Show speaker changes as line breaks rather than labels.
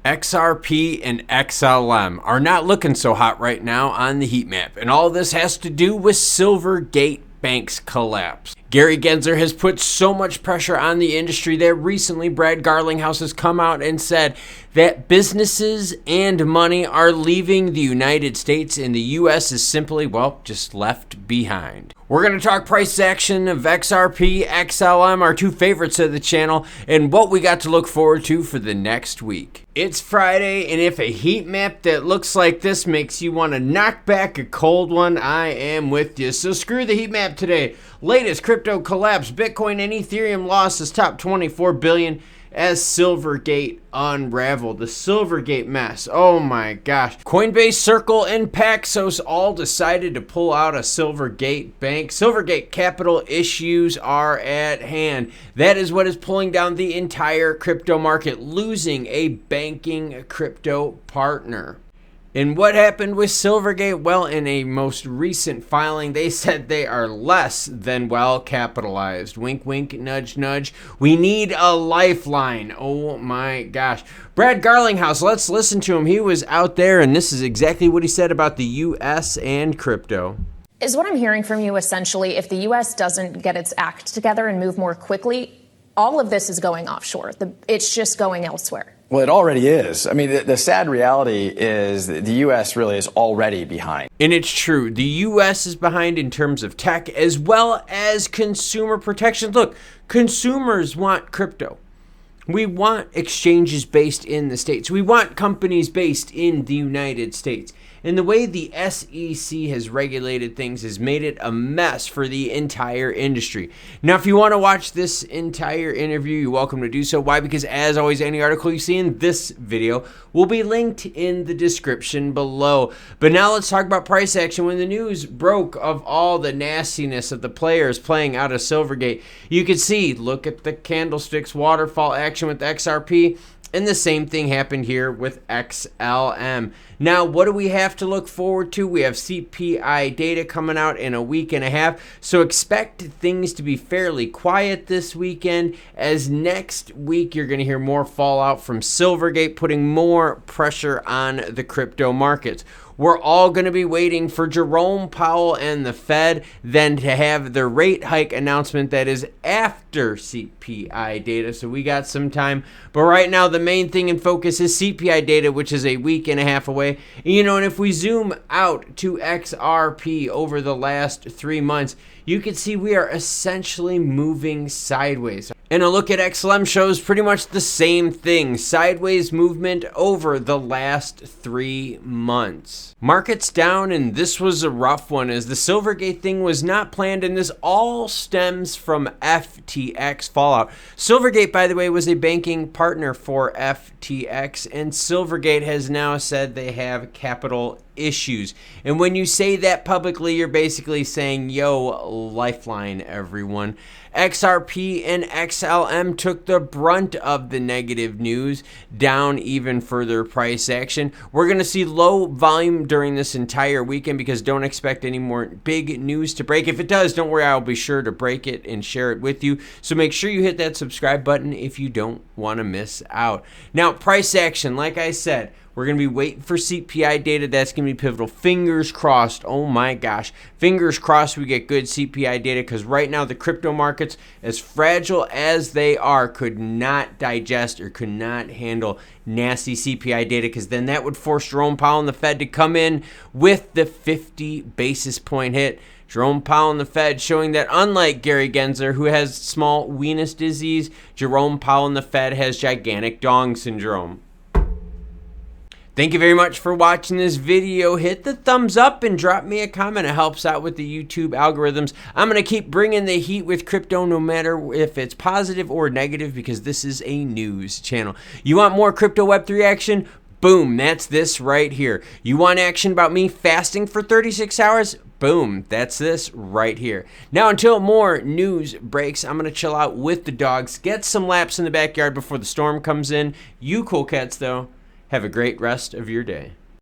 XRP and XLM are not looking so hot right now on the heat map, and all this has to do with Silvergate Bank's collapse. Gary Gensler has put so much pressure on the industry that recently Brad Garlinghouse has come out and said that businesses and money are leaving the United States and the U.S. is simply, well, just left behind. We're going to talk price action of XRP, XLM, our two favorites of the channel, and what we got to look forward to for the next week. It's Friday, and if a heat map that looks like this makes you want to knock back a cold one, I am with you. So screw the heat map today. Latest crypto collapse, Bitcoin and Ethereum losses top 24 billion as Silvergate unraveled. The Silvergate mess, oh my gosh. Coinbase, Circle, and Paxos all decided to pull out a Silvergate bank. Silvergate Capital issues are at hand. That is what is pulling down the entire crypto market, losing a banking crypto partner. And what happened with Silvergate? Well, in a most recent filing, they said they are less than well capitalized. Wink, wink, nudge, nudge. We need a lifeline. Oh my gosh. Brad Garlinghouse, let's listen to him. He was out there, and this is exactly what he said about the U.S. and crypto.
Is what I'm hearing from you essentially, if the U.S. doesn't get its act together and move more quickly, all of this is going offshore. It's just going elsewhere.
Well, it already is. I mean, the sad reality is that the U.S. really is already behind.
And it's true. The U.S. is behind in terms of tech as well as consumer protections. Look, consumers want crypto. We want exchanges based in the States. We want companies based in the United States. And the way the SEC has regulated things has made it a mess for the entire industry. Now, if you want to watch this entire interview, you're welcome to do so. Why? Because as always, any article you see in this video will be linked in the description below. But now let's talk about price action. When the news broke of all the nastiness of the players playing out of Silvergate, you could see, look at the candlesticks waterfall action with XRP. And the same thing happened here with XLM. Now, what do we have to look forward to? We have CPI data coming out in a week and a half. So expect things to be fairly quiet this weekend, as next week you're going to hear more fallout from Silvergate, putting more pressure on the crypto markets. We're all going to be waiting for Jerome Powell and the Fed then to have the rate hike announcement that is after CPI data. So we got some time. But right now, the main thing in focus is CPI data, which is a week and a half away. You know, and if we zoom out to XRP over the last 3 months, you can see we are essentially moving sideways. And a look at XLM shows pretty much the same thing, sideways movement over the last 3 months. Markets down, and this was a rough one as the Silvergate thing was not planned, and this all stems from FTX fallout. Silvergate, by the way, was a banking partner for FTX, and Silvergate has now said they have capital issues. And when you say that publicly, you're basically saying, yo, lifeline, everyone. XRP and XLM took the brunt of the negative news, down even further price action. We're going to see low volume during this entire weekend because don't expect any more big news to break. If it does, don't worry, I'll be sure to break it and share it with you. So make sure you hit that subscribe button if you don't want to miss out. Now, price action, like I said, we're going to be waiting for CPI data. That's going to be pivotal. Fingers crossed. Oh my gosh. Fingers crossed we get good CPI data, because right now the crypto markets, as fragile as they are, could not digest or could not handle nasty CPI data, because then that would force Jerome Powell and the Fed to come in with the 50 basis point hit. Jerome Powell and the Fed showing that unlike Gary Gensler, who has small weenus disease, Jerome Powell and the Fed has gigantic dong syndrome. Thank you very much for watching this video. Hit the thumbs up and drop me a comment. It helps out with the YouTube algorithms. I'm going to keep bringing the heat with crypto no matter if it's positive or negative, because this is a news channel. You want more crypto Web3 action? Boom, that's this right here. You want action about me fasting for 36 hours? Boom, that's this right here. Now, until more news breaks, I'm going to chill out with the dogs, get some laps in the backyard before the storm comes in. You cool cats, though, have a great rest of your day.